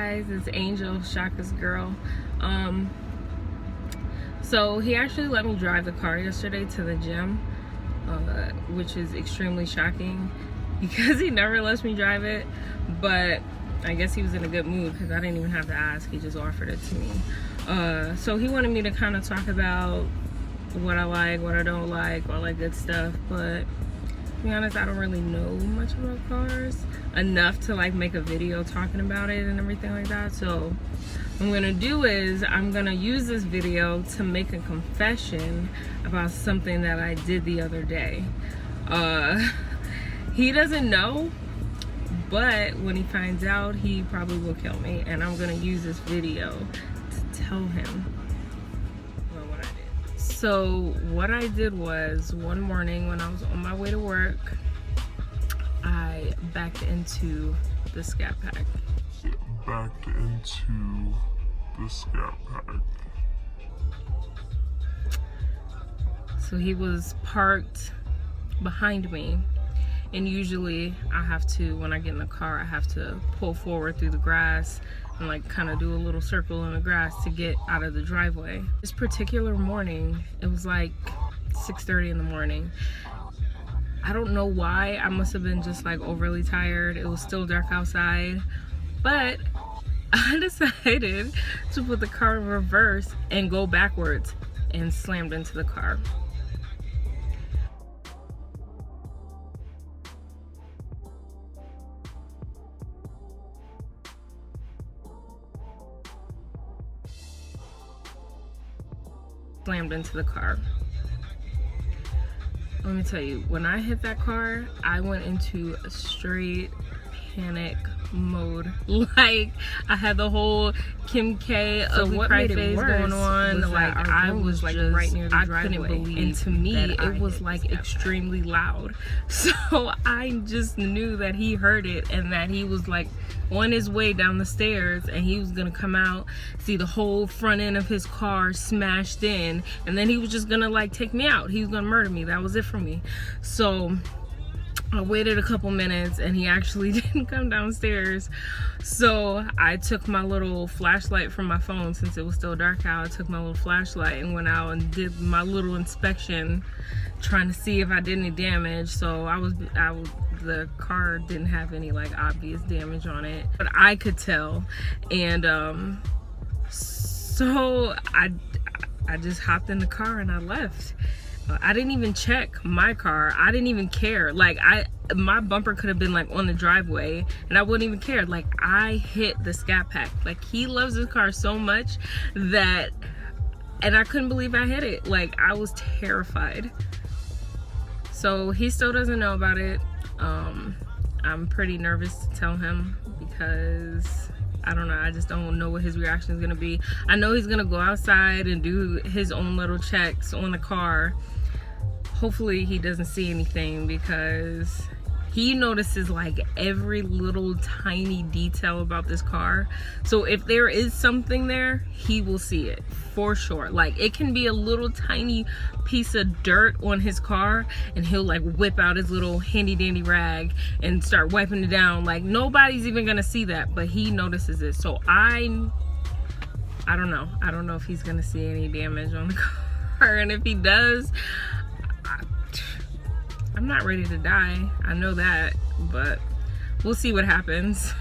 guys, it's Angel, Shaka's girl. So he actually let me drive the car yesterday to the gym, which is extremely shocking because he never lets me drive it, but I guess he was in a good mood because I didn't even have to ask, he just offered it to me. So he wanted me to kind of talk about what I like, what I don't like, all that good stuff, but to be honest, I don't really know much about cars enough to like make a video talking about it and everything like that. So what I'm gonna do is I'm gonna use this video to make a confession about something that I did the other day. He doesn't know, but when he finds out, he probably will kill me, and I'm gonna use this video to tell him what I did. So what I did was, one morning when I was on my way to work, I backed into the Scat Pack. Backed into the Scat Pack. So he was parked behind me, and usually I have to, when I get in the car, I have to pull forward through the grass and like kind of do a little circle in the grass to get out of the driveway. This particular morning, it was like 6:30 in the morning. I don't know why. I must have been just like overly tired. It was still dark outside, but I decided to put the car in reverse and go backwards and slammed into the car. Slammed into the car. Let me tell you, when I hit that car, I went into a straight panic mode. Like, I had the whole Kim K ugly cry face going on. Like, I was like just, right near the driveway. I couldn't believe, and to me, it was like extremely loud. So I just knew that he heard it and that he was like on his way down the stairs, and he was gonna come out, see the whole front end of his car smashed in, and then he was just gonna like take me out. He was gonna murder me. That was it for me. So I waited a couple minutes, and he actually didn't come downstairs. So I took my little flashlight from my phone, since it was still dark out. I took my little flashlight and went out and did my little inspection, trying to see if I did any damage. So the car didn't have any like obvious damage on it, but I could tell. And so I just hopped in the car and I left. I didn't even check my car. I didn't even care. Like, my bumper could have been like on the driveway and I wouldn't even care. Like, I hit the Scat Pack. Like, he loves his car so much that, and I couldn't believe I hit it. Like, I was terrified. So he still doesn't know about it. I'm pretty nervous to tell him because I don't know, I just don't know what his reaction is gonna be. I know he's gonna go outside and do his own little checks on the car. Hopefully he doesn't see anything, because he notices like every little tiny detail about this car. So if there is something there, he will see it for sure. Like, it can be a little tiny piece of dirt on his car, and he'll like whip out his little handy dandy rag and start wiping it down. Like, nobody's even gonna see that, but he notices it. So I don't know. I don't know if he's gonna see any damage on the car, and if he does, I'm not ready to die. I know that, but we'll see what happens.